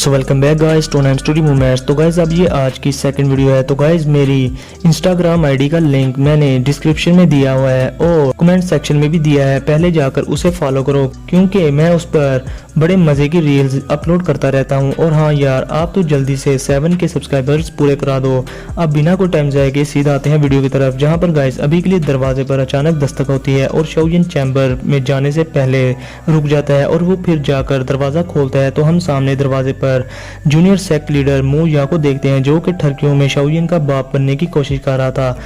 So welcome back guys to नाइम story movements. तो guys अब ये आज की सेकंड वीडियो है। तो गाइस मेरी इंस्टाग्राम आईडी का लिंक मैंने डिस्क्रिप्शन में दिया हुआ है और कमेंट सेक्शन में भी दिया है, पहले जाकर उसे फॉलो करो क्योंकि मैं उस पर बड़े मजे की रील्स अपलोड करता रहता हूँ। और हाँ यार, आप तो जल्दी से 7 के सब्सक्राइबर्स पूरे करा दो। अब बिना कोई टाइम जाए के सीधा आते हैं वीडियो की तरफ, जहाँ पर गाइस अभी के लिए दरवाजे पर अचानक दस्तक होती है और शाओयिन चैम्बर में जाने से पहले रुक जाता है और वो फिर जाकर दरवाजा खोलता है। तो हम सामने दरवाजे पर जूनियर सेक्ट लीडर मू या को देखते हैं, जो कि ठरकियों में शाओयिन का बाप बनने की कोशिश कर रहा था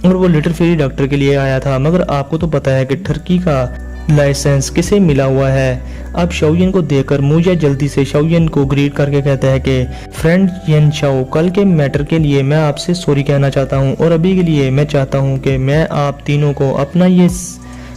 और वो लिटिल फेरी डॉक्टर के लिए आया था। मगर आपको तो पता है कि ठरकी का लाइसेंस किसे मिला हुआ है। अब शाओयिन को देखकर मूया जल्दी से शाओयिन को ग्रीट करके कहता है कि फ्रेंड येन शाओ, कल के मैटर के लिए मैं आपसे सॉरी कहना चाहता हूँ और अभी के लिए मैं चाहता हूँ कि मैं आप तीनों को अपना ये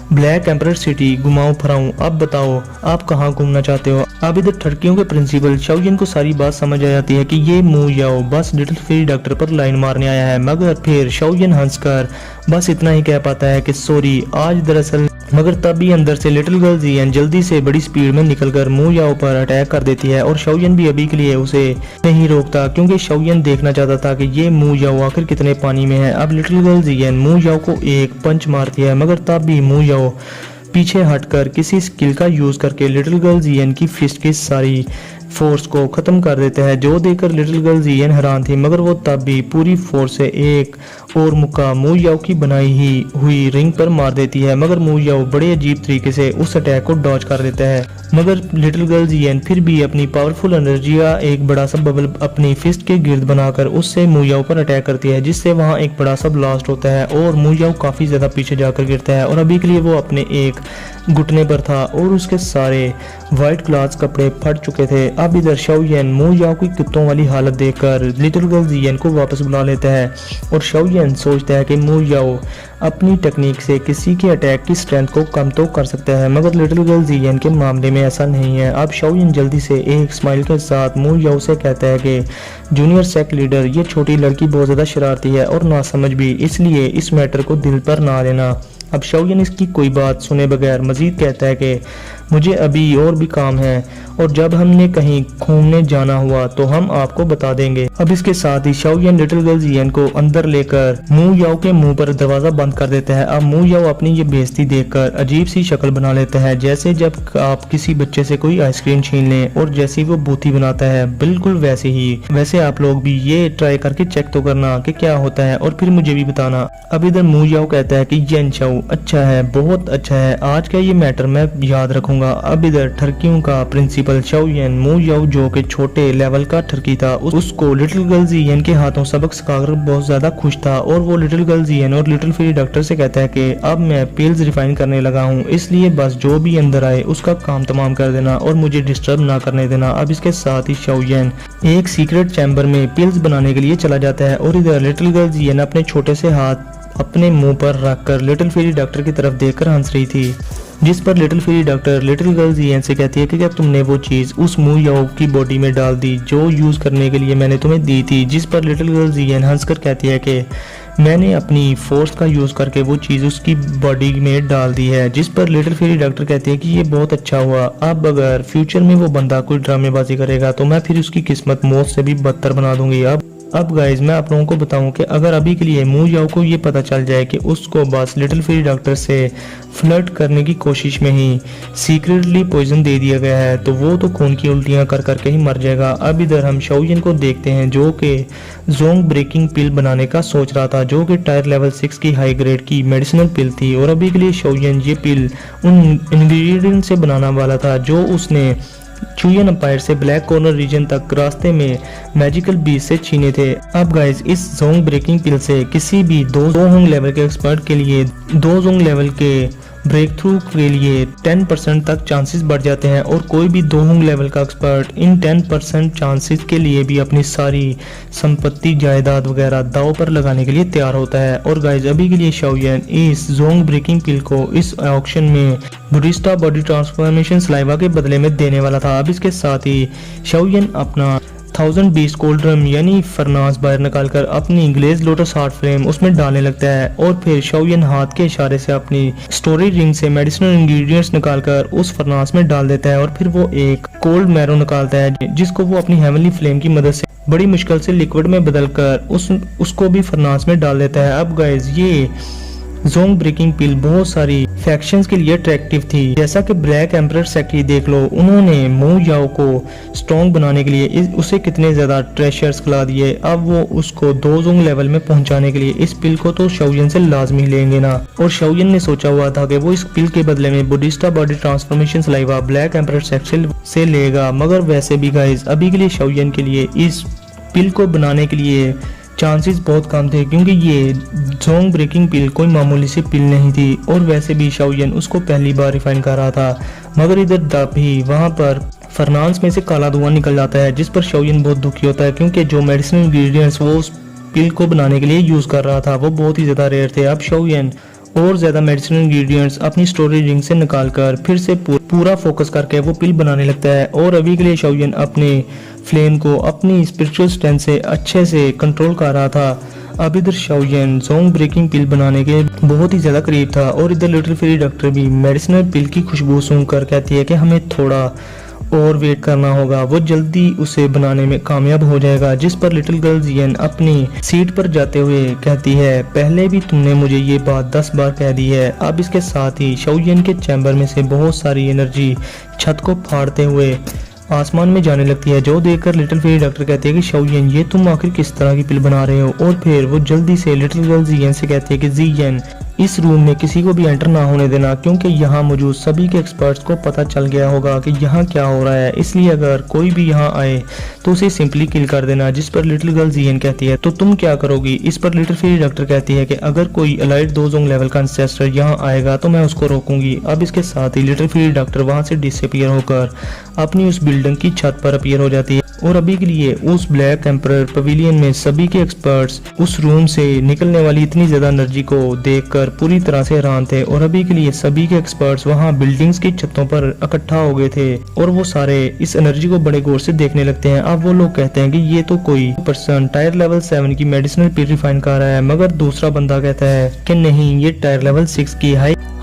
ब्लैक एम्परर सिटी घुमाऊं फिराऊं। अब बताओ आप कहाँ घूमना चाहते हो। अब इधर ठरकियों के प्रिंसिपल शाओयिन को सारी बात समझ आ जाती है कि ये मू याओ बस लिटिल फेरी डॉक्टर पर लाइन मारने आया है। मगर फिर शाओयिन हंसकर बस इतना ही कह पाता है कि सॉरी आज दरअसल। मगर तभी अंदर से लिटिल गर्ल जियन जल्दी से बड़ी स्पीड में निकलकर मू याओ पर अटैक कर देती है और शाओयिन भी अभी के लिए उसे नहीं रोकता क्योंकि शाओयिन देखना चाहता था कि ये मू याओ आखिर कितने पानी में है। अब लिटिल गर्ल जियन मू याओ को एक पंच मारती है, मगर तब भी मू याओ पीछे हटकर किसी स्किल का यूज करके लिटिल गर्ल जियन की फिस्ट की सारी फोर्स को खत्म कर देते हैं, जो देखकर लिटिल गर्ल जियन हैरान थी। मगर वो तब भी पूरी फोर्स से एक और मुक्का मू याओ की बनाई ही हुई रिंग पर मार देती है। मगर मू याओ बड़े अजीब तरीके से उस अटैक को डॉज कर देता है। मगर लिटिल गर्ल जियन फिर भी अपनी पावरफुल एनर्जी का एक बड़ा सा बबल अपनी फिस्ट के गिर्द बनाकर उससे मू याओ पर अटैक करती है, जिससे वहां एक बड़ा सा ब्लास्ट होता है और मू याओ काफी ज्यादा पीछे जाकर गिरता है और अभी के लिए वो अपने एक घुटने पर था और उसके सारे व्हाइट क्लॉथ कपड़े फट चुके थे। अब इधर शाओयिन मू याओ की कुत्तों वाली हालत देखकर लिटिल गर्ल जियन को वापस बुला लेता है और शाओयिन सोचता है कि मू याओ अपनी टेक्निक से किसी के अटैक की स्ट्रेंथ को कम तो कर सकता है, मगर लिटिल गर्ल जियन के मामले में ऐसा नहीं है। अब शाओयिन जल्दी से एक स्माइल के साथ मू याओ से कहता है कि जूनियर सेक्ट लीडर, ये छोटी लड़की बहुत ज्यादा शरारती है और नासमझ भी, इसलिए इस मैटर को दिल पर ना लेना। अब शाओयिन इसकी कोई बात सुने बगैर मजीद कहता है कि मुझे अभी और भी काम है और जब हमने कहीं घूमने जाना हुआ तो हम आपको बता देंगे। अब इसके साथ ही शाओयिन लिटिल गर्ल जियन को अंदर लेकर मू याओ के मुंह पर दरवाजा बंद कर देता है। अब मू याओ अपनी ये बेइज्जती देखकर अजीब सी शक्ल बना लेता है, जैसे जब आप किसी बच्चे से कोई आइसक्रीम छीन लें और जैसे वो बूथी बनाता है, बिल्कुल वैसे ही। वैसे आप लोग भी ये ट्राई करके चेक तो करना कि क्या होता है और फिर मुझे भी बताना। अब इधर मू याओ कहता है कि येन शाओ अच्छा है, बहुत अच्छा है, आज का ये मैटर मैं याद रखूंगा। अब इधर ठरकियों का प्रिंसिपल शाओयिन मू याओ जो कि छोटे लेवल का ठरकी था, उसको लिटिल गर्ल जियन के हाथों सबक सिखाकर बहुत ज्यादा खुश था और वो लिटिल गर्ल जियन और लिटिल फेरी डॉक्टर से कहता है कि अब मैं पिल्स रिफाइन करने लगा हूँ, इसलिए बस जो भी अंदर आए उसका काम तमाम कर देना और मुझे डिस्टर्ब ना करने देना। अब इसके साथ ही शाओयिन एक सीक्रेट चैम्बर में पिल्स बनाने के लिए चला जाता है और इधर लिटिल गर्ल जियन अपने छोटे से हाथ अपने मुंह पर रखकर लिटिल फेरी डॉक्टर की तरफ देखकर हंस रही थी, जिस पर little fairy doctor little girl जियन से कहती है कि क्या तुमने वो चीज उस मू याओ की बॉडी में डाल दी जो यूज करने के लिए मैंने तुम्हें दी थी। जिस पर लिटिल गर्ल जियन हंसकर कहती है कि मैंने अपनी फोर्स का यूज करके वो चीज उसकी बॉडी में डाल दी है। जिस पर लिटिल फेरी डॉक्टर कहती है कि ये बहुत अच्छा हुआ, अब अगर फ्यूचर में वो बंदा कोई ड्रामेबाजी करेगा तो मैं फिर उसकी किस्मत मौत से भी बदतर बना दूंगी। अब गाइज मैं आप लोगों को बताऊं कि अगर अभी के लिए मू याओ को ये पता चल जाए कि उसको बस लिटिल फेरी डॉक्टर से फ्लर्ट करने की कोशिश में ही सीक्रेटली पॉइजन दे दिया गया है तो वो तो खून की उल्टियां कर करके ही मर जाएगा। अब इधर हम शाओयिन को देखते हैं जो कि जोंग ब्रेकिंग पिल बनाने का सोच रहा था, जो कि टायर लेवल 6 की हाई ग्रेड की मेडिसिनल पिल थी और अभी के लिए शाओयिन ये पिल उन इंग्रेडिएंट से बनाना वाला था जो उसने चुयन एम्पायर से ब्लैक कॉर्नर रीजन तक रास्ते में मैजिकल बीच से छीने थे। अब गाइज इस जोंग ब्रेकिंग पिल से किसी भी दो जोंग लेवल के एक्सपर्ट के लिए 2 जोंग लेवल के ब्रेक थ्रू के लिए 10% तक चांसेस बढ़ जाते हैं और कोई भी 2 होंग लेवल का एक्सपर्ट इन 10% चांसेस के लिए भी अपनी सारी संपत्ति जायदाद वगैरह दाव पर लगाने के लिए तैयार होता है। और गाइज अभी के लिए शाओयिन इस जोंग ब्रेकिंग पिल को इस ऑक्शन में बुरिस्टा बॉडी ट्रांसफॉर्मेशन सलाइवा के बदले में देने वाला था। अब इसके साथ ही शाओयिन अपना 1000 बीस्ट कोल्ड ड्रम यानी फरनास बाहर निकालकर अपनी ग्लेज लोटस हार्ट फ्लेम उसमें डालने लगता है और फिर शाओयन हाथ के इशारे से अपनी स्टोरेज रिंग से मेडिसिनल इंग्रेडिएंट्स निकालकर उस फरनास में डाल देता है और फिर वो एक कोल्ड मैरो निकालता है जिसको वो अपनी हेवनली फ्लेम की मदद से बड़ी मुश्किल से लिक्विड में बदलकर उसको भी फरनास में डाल देता है। अब गाइस ये जोंग ब्रेकिंग पिल बहुत सारी फैक्शंस के लिए अट्रैक्टिव थी, जैसा कि ब्लैक एम्परर सेक्रेटरी देख लो, उन्होंने मू याओ को स्ट्रॉन्ग बनाने के लिए उसे कितने ज्यादा ट्रेशर्स खिला दिए। अब वो उसको 2 जोंग लेवल में पहुंचाने के लिए इस पिल को तो शाओयन से लाजमी लेंगे ना। और शाओयन ने सोचा हुआ था कि वो इस पिल के बदले में बुद्धिस्टा body transformation saliva black emperor secretary से लेगा, मगर वैसे भी गाइस अभी के लिए शाओयन के लिए इस पिल को बनाने के लिए चांसेस बहुत कम थे, क्योंकि ये जोंग ब्रेकिंग पिल कोई मामूली सी पिल नहीं थी और वैसे भी शाओयन उसको पहली बार रिफाइन कर रहा था। मगर इधर भी वहां पर फरनास में से काला धुआं निकल जाता है, जिस पर शाओयन बहुत दुखी होता है, क्योंकि जो मेडिसिनल इंग्रेडिएंट्स वो उस पिल को बनाने के लिए यूज कर रहा था वो बहुत ही ज्यादा रेयर थे। अब शाओयन और ज्यादा मेडिसिनल इंग्रेडिएंट्स अपनी स्टोरेज रिंग से निकालकर फिर से पूरा फोकस करके वो पिल बनाने लगता है। और अभी के लिए शाओयन अपने फ्लेम को अपनी स्पिरिचुअल स्ट्रेंथ से अच्छे से कंट्रोल कर रहा था। अब इधर शाओयन जोंग ब्रेकिंग पिल बनाने के बहुत ही ज्यादा करीब था और इधर लिटिल फेरी डॉक्टर भी मेडिसिनल पिल की खुशबू सूंघकर कहती है कि हमें थोड़ा और वेट करना होगा, वो जल्दी उसे बनाने में कामयाब हो जाएगा। जिस पर लिटिल गर्ल जियन अपनी सीट पर जाते हुए कहती है, पहले भी तुमने मुझे ये बात 10 बार कह दी है। अब इसके साथ ही शाओयन के चैम्बर में से बहुत सारी एनर्जी छत को फाड़ते हुए आसमान में जाने लगती है, जो देखकर लिटिल फेरी डॉक्टर कहते हैं कि शाओयन ये तुम आखिर किस तरह की पिल बना रहे हो। और फिर वो जल्दी से लिटिल गर्ल जियन से कहती है कि जियन इस रूम में किसी को भी एंटर ना होने देना, क्योंकि यहाँ मौजूद सभी के एक्सपर्ट्स को पता चल गया होगा कि यहाँ क्या हो रहा है, इसलिए अगर कोई भी यहाँ आए तो उसे सिंपली किल कर देना। जिस पर लिटिल गर्ल जियन कहती है तो तुम क्या करोगी। इस पर लिटिल फेरी डॉक्टर कहती है कि अगर कोई अलाइड 2 जोंग लेवल का एंसेस्टर यहाँ आएगा तो मैं उसको रोकूंगी। अब इसके साथ ही लिटिल फेरी डॉक्टर वहाँ से डिसअपीयर होकर अपनी उस बिल्डिंग की छत पर अपीयर हो जाती है और अभी के लिए उस ब्लैक एम्परर पवेलियन में सभी के एक्सपर्ट्स उस रूम से निकलने वाली इतनी ज्यादा एनर्जी को देखकर पूरी तरह से हैरान थे। और अभी के लिए सभी के एक्सपर्ट्स वहां बिल्डिंग्स की छतों पर इकट्ठा हो गए थे और वो सारे इस एनर्जी को बड़े गौर से देखने लगते हैं। अब वो लोग कहते हैं कि ये तो कोई पर्सन टायर लेवल 7 की मेडिसिनल पिल रिफाइन कर रहा है, मगर दूसरा बंदा कहता है कि नहीं, ये टायर लेवल 6 की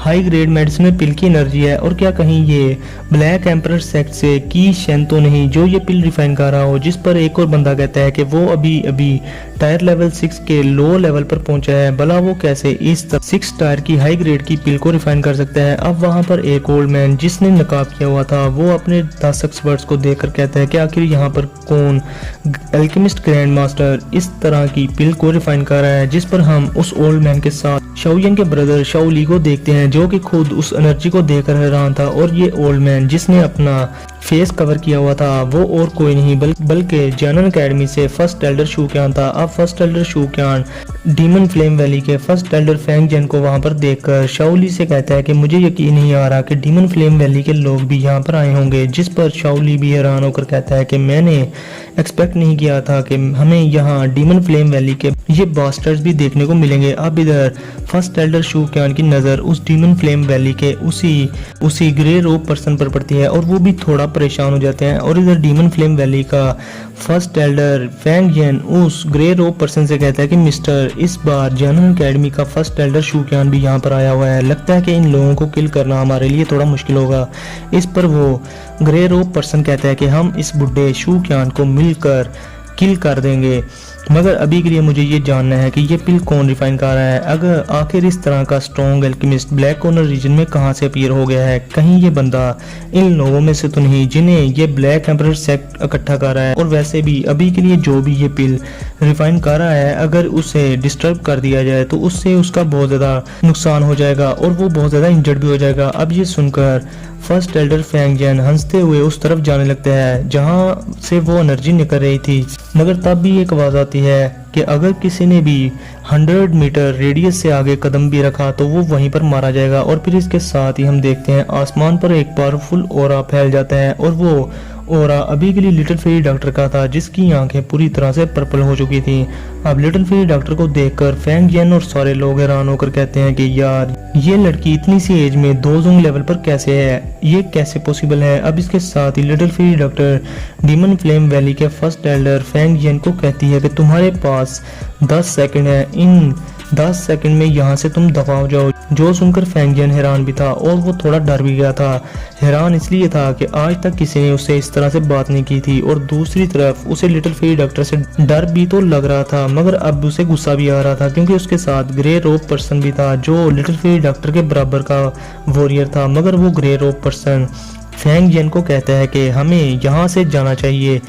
हाई ग्रेड मेडिसिनल पिल की एनर्जी है। और क्या कहीं ये ब्लैक एम्परर सेक्ट से की शेन तो नहीं जो ये पिल रिफाइन कर रहा हो। जिस पर एक और बंदा कहता है कि वो अभी टायर लेवल 6 के लो लेवल पर पहुंचा है, भला वो कैसे इस 6 टायर की हाई ग्रेड की पिल को रिफाइन कर सकता है। अब वहां पर एक ओल्ड मैन जिसने नकाब किया हुआ था वो अपने 10 एक्सपर्ट्स को देखकर कहता है कि आखिर यहाँ पर कौन एल्केमिस्ट ग्रैंड मास्टर इस तरह की पिल को रिफाइन कर रहा है। जिस पर हम उस ओल्ड मैन के साथ शाओयन के ब्रदर शाओली को देखते हैं, जो कि खुद उस एनर्जी को देखकर हैरान था। और ये ओल्ड मैन जिसने अपना फेस कवर किया हुआ था वो और कोई नहीं बल्कि जैनन एकेडमी से फर्स्ट एल्डर शू क्यान था। अब फर्स्ट एल्डर शू क्यान डीमन फ्लेम वैली के फर्स्ट एल्डर फैंग जेन को वहां पर देखकर शाओली से कहता है कि मुझे यकीन नहीं आ रहा कि डीमन फ्लेम वैली के लोग भी यहाँ पर आए होंगे। जिस पर शाओली भी हैरान होकर कहता है कि मैंने एक्सपेक्ट नहीं किया था कि हमें यहाँ डीमन फ्लेम वैली के ये बास्टर्स भी देखने को मिलेंगे। अब इधर फर्स्ट एल्डर शू क्यान की नजर उस डीमन फ्लेम वैली के उसी ग्रे रोब पर्सन पर पड़ती है और वो भी थोड़ा परेशान हो जाते हैं। और इधर डीमन फ्लेम वैली का फर्स्ट एल्डर फैंग जेन उस ग्रे रोब पर्सन से कहता है कि मिस्टर, इस बार जैनन एकेडमी का फर्स्ट एल्डर शू क्यान भी यहाँ पर आया हुआ है, लगता है कि इन लोगों को किल करना हमारे लिए थोड़ा मुश्किल होगा। इस पर वो ग्रे रोब पर्सन कहता है कि हम इस बुड्ढे शू क्यान को मिलकर किल कर देंगे, मगर अभी के लिए मुझे ये जानना है कि ये पिल कौन रिफाइन कर रहा है। अगर आखिर इस तरह का strong alchemist black corner region में कहां से अपीयर हो गया है, कहीं ये बंदा इन लोगों में से तो नहीं जिन्हें ये ब्लैक एम्परर सेक्ट इकट्ठा कर रहा है। और वैसे भी अभी के लिए जो भी ये पिल रिफाइन कर रहा है, अगर उसे डिस्टर्ब कर दिया जाए तो उससे उसका बहुत ज्यादा नुकसान हो जाएगा और वो बहुत ज्यादा इंजर्ड भी हो जाएगा। अब ये सुनकर फर्स्ट एल्डर फैंग जेन हंसते हुए उस तरफ जाने लगता है जहां से वो एनर्जी निकल रही थी, मगर तब भी एक आवाज आती है कि अगर किसी ने भी 100 मीटर रेडियस से आगे कदम भी रखा तो वो वहीं पर मारा जाएगा। और फिर इसके साथ ही हम देखते हैं आसमान पर एक पावरफुल ऑरा फैल जाता है और वो ओरा अभी के लिए लिटिल फेरी डॉक्टर का था, जिसकी आंखें पूरी तरह से पर्पल हो चुकी थी। अब लिटिल फेरी डॉक्टर को देखकर फैंग जिन और सारे लोग हैरान होकर कहते हैं कि यार ये लड़की इतनी सी एज में 2 जोंग लेवल पर कैसे है, ये कैसे पॉसिबल है। अब इसके साथ ही little fairy doctor demon flame valley के फर्स्ट एल्डर फैंग जिन को कहती है कि तुम्हारे पास 10 सेकंड है, इन 10 सेकंड में यहाँ से तुम दफा हो जाओ। जो सुनकर फैंग जिन हैरान भी था और वो थोड़ा डर भी गया था। हैरान इसलिए था कि आज तक किसी ने उससे इस तरह से बात नहीं की थी, और दूसरी तरफ उसे लिटिल फेरी डॉक्टर से डर भी तो लग रहा था, मगर अब उसे गुस्सा भी आ रहा था, क्योंकि उसके साथ ग्रे रोब पर्सन भी था जो लिटिल फेरी डॉक्टर के बराबर का वॉरियर था। मगर वो ग्रे रोब पर्सन फैंग जिन को कहता है कि हमें यहाँ से जाना चाहिए,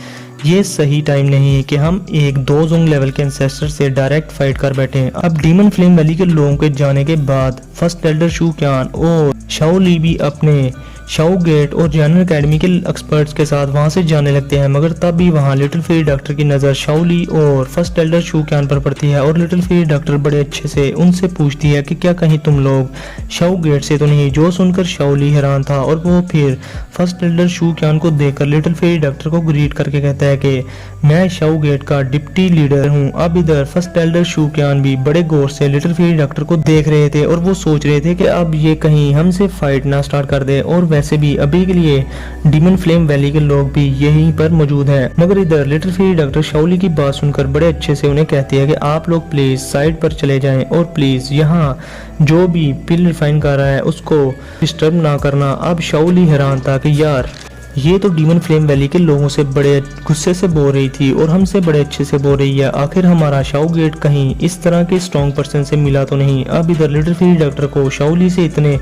ये सही टाइम नहीं है कि हम एक 2 जोंग लेवल के एंसेस्टर से डायरेक्ट फाइट कर बैठे। अब डीमन फ्लेम वैली के लोगों के जाने के बाद फर्स्ट एल्डर शू क्यान और शाओ ली भी अपने शाओ गेट और जियान एकेडमी के एक्सपर्ट्स के साथ वहां से जाने लगते हैं। मगर तब भी वहां लिटिल फेरी डॉक्टर की नज़र शाओ ली और फर्स्ट एल्डर शू क्यान पर पड़ती है, और लिटिल फेरी डॉक्टर बड़े अच्छे से उनसे पूछती है कि क्या कहीं तुम लोग शाओ गेट से तो नहीं। जो सुनकर शाओ ली हैरान था, और वो फिर फर्स्ट एल्डर शू क्यान को देखकर लिटिल फेरी डॉक्टर को ग्रीट करके कहता है कि मैं शाओ गेट का डिप्टी लीडर हूँ। अब इधर फर्स्ट एल्डर शू क्यान भी बड़े गौर से लिटिल फेरी डॉक्टर को देख रहे थे, और वो सोच रहे थे कि अब ये कहीं हमसे फाइट ना स्टार्ट कर दे। और वैसे भी अभी के लिए डीमन फ्लेम वैली के लोग भी यहीं पर मौजूद हैं। मगर इधर लिटिल फेरी डॉक्टर शाओ ली की बात सुनकर बड़े अच्छे से उन्हें कहती है कि आप लोग प्लीज साइड पर चले जाएं, और प्लीज यहाँ जो भी पिल रिफाइन कर रहा है उसको डिस्टर्ब ना करना। अब शाओ ली हैरान था कि यार ये तो डीमन फ्लेम वैली के लोगों से बड़े गुस्से से बोल रही थी और हमसे बड़े अच्छे से बोल रही है, आखिर हमारा शाओ गेट कहीं इस तरह के स्ट्रॉन्ग पर्सन से मिला तो नहीं। अब इधर लिटिल फेरी डॉक्टर को शाओ ली से इतने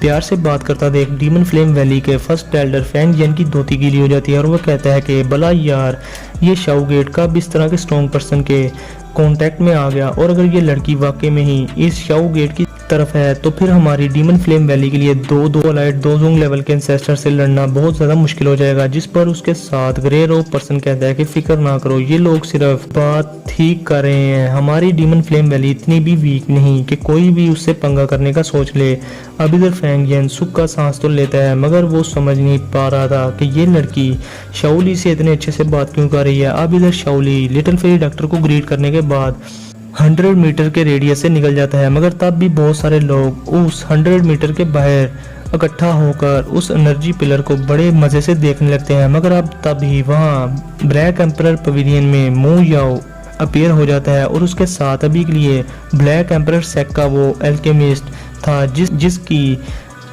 प्यार से बात करता देख डीमन फ्लेम वैली के फर्स्ट एल्डर फैंग जिन की धोती गीली हो जाती है, और वो कहता है कि भला यार ये शाओ गेट कब इस तरह के स्ट्रॉन्ग पर्सन के कांटेक्ट में आ गया, और अगर ये लड़की वाकई में ही इस शाओ गेट की तरफ है तो फिर हमारी डीमन फ्लेम वैली के लिए 2 अलाइड 2 जोंग लेवल के एंसेस्टर से लड़ना बहुत ज्यादा मुश्किल हो जाएगा। जिस पर उसके साथ ग्रे रोब पर्सन कहता है कि फिक्र ना करो, ये लोग सिर्फ बात ठीक कर रहे हैं, हमारी डीमन फ्लेम वैली इतनी भी वीक नहीं कि कोई भी उससे पंगा करने का सोच ले। अब इधर फैंग जिन सुख का सांस तो लेता है, मगर वो समझ नहीं पा रहा था कि ये लड़की शाओ ली से इतने अच्छे से बात क्यों कर रही है। अब इधर शाओ ली लिटिल फेरी डॉक्टर को ग्रीट करने के बाद 100 मीटर के रेडियस से निकल जाता है, मगर तब भी बहुत सारे लोग उस 100 मीटर के बाहर इकट्ठा होकर उस एनर्जी पिलर को बड़े मजे से देखने लगते हैं। मगर अब तभी वहाँ ब्लैक एम्परर पवेलियन में मू याओ अपीयर हो जाता है, और उसके साथ अभी के लिए ब्लैक एम्परर सेक का वो एल्केमिस्ट था जिसकी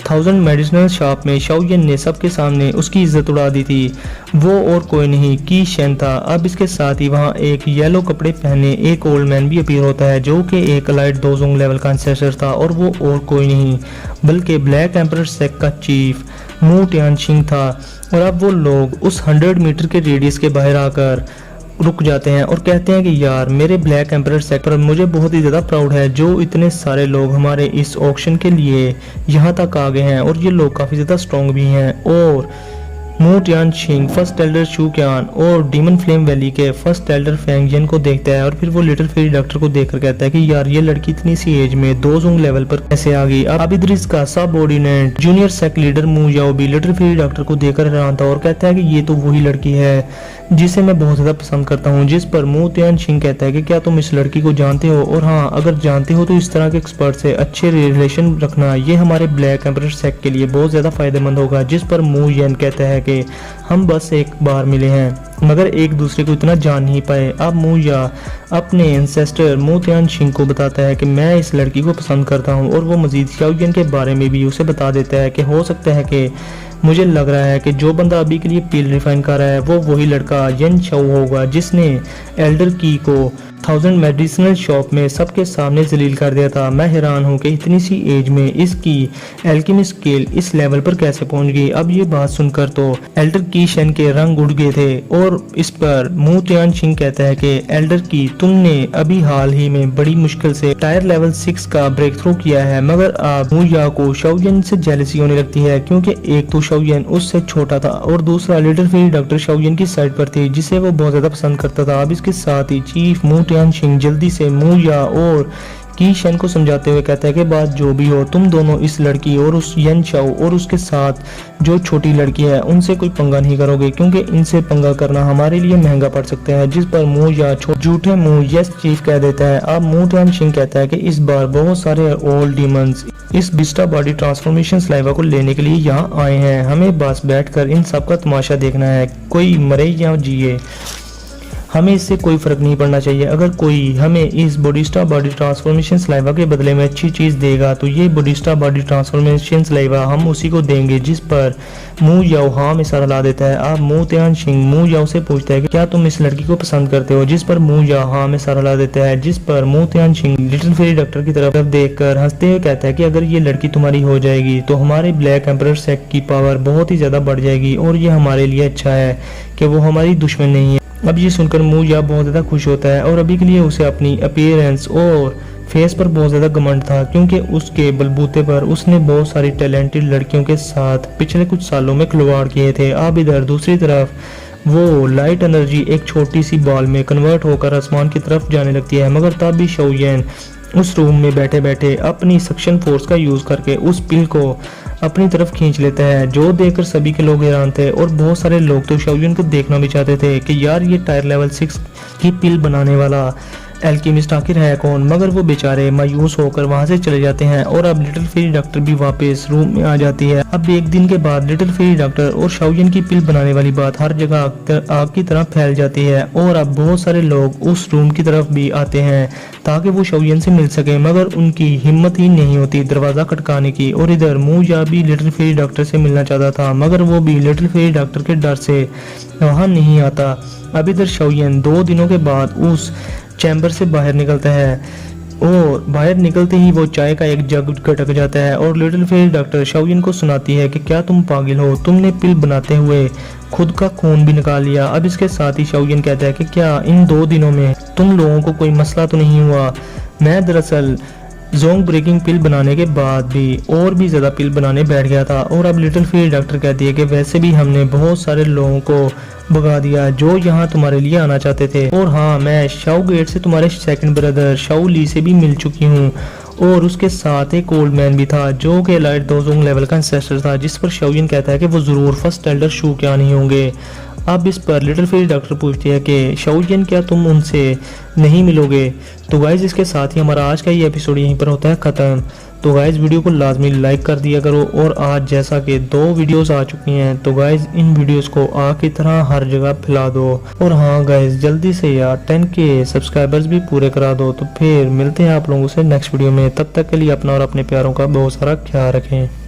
1000 मेडिसिनल शॉप में शाओ यन ने सबके सामने उसकी इज्जत उड़ा दी थी। वो और कोई नहीं की शेन था। अब इसके साथ ही वहाँ एक येलो कपड़े पहने एक ओल्ड मैन भी अपीयर होता है, जो कि एक अलाइड 2 जोंग लेवल का एंसेस्टर था, और वो और कोई नहीं बल्कि ब्लैक एम्परर सेक का चीफ मू टियानशिंग था। और अब वो लोग उस 100 मीटर के रेडियस के बाहर आकर रुक जाते हैं और कहते हैं कि यार मेरे ब्लैक एम्परर सेक पर मुझे बहुत ही ज़्यादा प्राउड है, जो इतने सारे लोग हमारे इस ऑक्शन के लिए यहाँ तक आ गए हैं, और ये लोग काफ़ी ज़्यादा स्ट्रॉन्ग भी हैं। और मू टियानशिंग फर्स्ट एल्डर शू क्यान और डीमन फ्लेम वैली के फर्स्ट एल्डर फैंग जिन को देखता है, और फिर वो लिटिल फेरी डॉक्टर को देखकर कहता है कि यार ये लड़की इतनी सी एज में 2 जोंग लेवल पर कैसे आ गई। अब इधर इसका सब ऑर्डिनेट जूनियर सेक लीडर मू याओ भी लिटिल फेरी डॉक्टर को देखकर हैरान था और कहता है कि ये तो वही लड़की है जिसे मैं बहुत ज़्यादा पसंद करता हूँ। जिस पर मू टियानशिंग कहता है कि क्या तुम इस लड़की को जानते हो, और हाँ अगर जानते हो तो इस तरह के एक्सपर्ट से अच्छे रिलेशन रखना, ये हमारे ब्लैक एम्परर सेक के लिए बहुत ज़्यादा फायदेमंद होगा। जिस पर मू येन कहता है कि हम बस एक बार मिले हैं मगर एक दूसरे को इतना जान नहीं पाए। अब मू या अपने एंसेस्टर मू टियानशिंग को बताता है कि मैं इस लड़की को पसंद करता हूँ, और वो मजीद शाओ यन के बारे में भी उसे बता देता है कि हो सकता है कि मुझे लग रहा है कि जो बंदा अभी के लिए पील रिफाइन कर रहा है वो वही लड़का यन शाओ होगा जिसने एल्डर की को 1000 मेडिसिनल शॉप में सबके सामने जलील कर दिया था। मैं हैरान हूँ कि इतनी सी एज में इसकी एल्केमी स्किल इस लेवल पर कैसे पहुँच गई। अब ये बात सुनकर तो एल्डर की शन के रंग उड़ गए थे, और इस पर मू टियानशिंग कहता है कि एल्डर की तुमने अभी हाल ही में बड़ी मुश्किल से टायर लेवल 6 का ब्रेक थ्रू किया है, मगर अब मू या को शाओ यन से जेलसी होने लगती है, क्योंकि एक तो शाओ यन उससे छोटा था और दूसरा लिटिल फेरी डॉक्टर शाओ यन की साइड पर थी जिसे वो बहुत ज्यादा पसंद करता था। अब इसके साथ ही चीफ मू टियानशिंग जल्दी से मू या और की शन को समझाते हुए कहता है कि बात जो भी हो, तुम दोनों इस लड़की और उस यन शाओ और उसके साथ जो छोटी लड़की है उनसे कोई पंगा नहीं करोगे, क्योंकि इनसे पंगा करना हमारे लिए महंगा पड़ सकता है। जिस पर मू या झूठे मुंह यस चीफ कह देता है। अब मू तियानशिंग कहता है कि इस बार बहुत सारे ओल्ड डीमंस इस बिस्टा बॉडी ट्रांसफॉर्मेशन स्लाइवा को लेने के लिए यहाँ आए हैं। हमें बस बैठकर इन सब का तमाशा देखना है, कोई मरे या जिए हमें इससे कोई फर्क नहीं पड़ना चाहिए। अगर कोई हमें इस बोडिस्टा बॉडी ट्रांसफॉर्मेशन स्लाइवा के बदले में अच्छी चीज देगा तो ये बोडिस्टा बॉडी ट्रांसफॉर्मेशन स्लाइवा हम उसी को देंगे। जिस पर मू याओ हाँ में सर ला देता है। अब मू तियानशिंग मू याओ से पूछता है कि क्या तुम इस लड़की को पसंद करते हो, जिस पर मू याओ हाँ में सर ला देता है। जिस पर मू तियानशिंग लिटिल फेरी डॉक्टर की तरफ देखकर हंसते हुए कहता है कि अगर ये लड़की तुम्हारी हो जाएगी तो हमारे ब्लैक एम्परर सेक्ट की पावर बहुत ही ज्यादा बढ़ जाएगी और ये हमारे लिए अच्छा है कि वो हमारी दुश्मन नहीं है। अब ये सुनकर मू या बहुत ज़्यादा खुश होता है और अभी के लिए उसे अपनी अपीयरेंस और फेस पर बहुत ज़्यादा घमंड था, क्योंकि उसके बलबूते पर उसने बहुत सारी टैलेंटेड लड़कियों के साथ पिछले कुछ सालों में खिलवाड़ किए थे। अब इधर दूसरी तरफ वो लाइट एनर्जी एक छोटी सी बॉल में कन्वर्ट होकर आसमान की तरफ जाने लगती है, मगर तब भी शाओयेन उस रूम में बैठे बैठे अपनी सक्शन फोर्स का यूज़ करके उस पिल को अपनी तरफ खींच लेता है, जो देखकर सभी के लोग हैरान थे और बहुत सारे लोग तो शाओयेन को देखना भी चाहते थे कि यार ये टायर लेवल 6 की पिल बनाने वाला एल्केमिस्ट आखिर है कौन। मगर वो बेचारे मायूस होकर वहां से चले जाते हैं और अब लिटिल फेरी डॉक्टर भी वापस रूम में आ जाती है। अब एक दिन के बाद लिटिल फेरी डॉक्टर और शाओयेन की पिल बनाने वाली बात हर जगह आग की तरह फैल जाती है और अब बहुत सारे लोग उस रूम की तरफ भी आते हैं ताकि वो शाओयेन से मिल सके, मगर उनकी हिम्मत ही नहीं होती दरवाजा खटकाने की। और इधर मू या भी लिटिल फेरी डॉक्टर से मिलना चाहता था, मगर वो भी लिटिल फेरी डॉक्टर के डर से वहां नहीं आता। अब इधर शाओयेन 2 दिनों के बाद उस चैम्बर से बाहर निकलता है और बाहर निकलते ही वो चाय का एक जग गटक जाता है और लिटिल फेरी डॉक्टर शाओयेन को सुनाती है कि क्या तुम पागल हो, तुमने पिल बनाते हुए खुद का खून भी निकाल लिया। अब इसके साथ ही शाओयेन कहता है कि क्या इन 2 दिनों में तुम लोगों को कोई मसला तो नहीं हुआ। मैं दरअसल जोंग ब्रेकिंग पिल बनाने के बाद भी और भी ज़्यादा पिल बनाने बैठ गया था। और अब लिटिल फेरी डॉक्टर कहती है कि वैसे भी हमने बहुत सारे लोगों को भगा दिया जो यहाँ तुम्हारे लिए आना चाहते थे। और हाँ, मैं शाओ गेट से तुम्हारे सेकंड ब्रदर शाओ ली से भी मिल चुकी हूँ और उसके साथ एक ओल्ड मैन भी था जो कि लाइट दोजोंग लेवल का इंसेस्टर था। जिस पर शाओयेन कहता है कि वो ज़रूर फर्स्ट एल्डर शू क्या नहीं होंगे। अब इस पर लिटिल फेरी डॉक्टर पूछती है कि शाओयेन क्या तुम उनसे नहीं मिलोगे। तो गाइज इसके साथ ही हमारा आज का ये एपिसोड यहीं पर होता है ख़त्म। तो गाइज वीडियो को लाजमी लाइक कर दिया करो और आज जैसा कि 2 वीडियोस आ चुकी हैं तो गाइज इन वीडियोस को आग की तरह हर जगह फैला दो। और हाँ गाइज जल्दी से यार 10K सब्सक्राइबर्स भी पूरे करा दो। तो फिर मिलते हैं आप लोगों से नेक्स्ट वीडियो में, तब तक के लिए अपना और अपने प्यारों का बहुत सारा ख्याल रखें।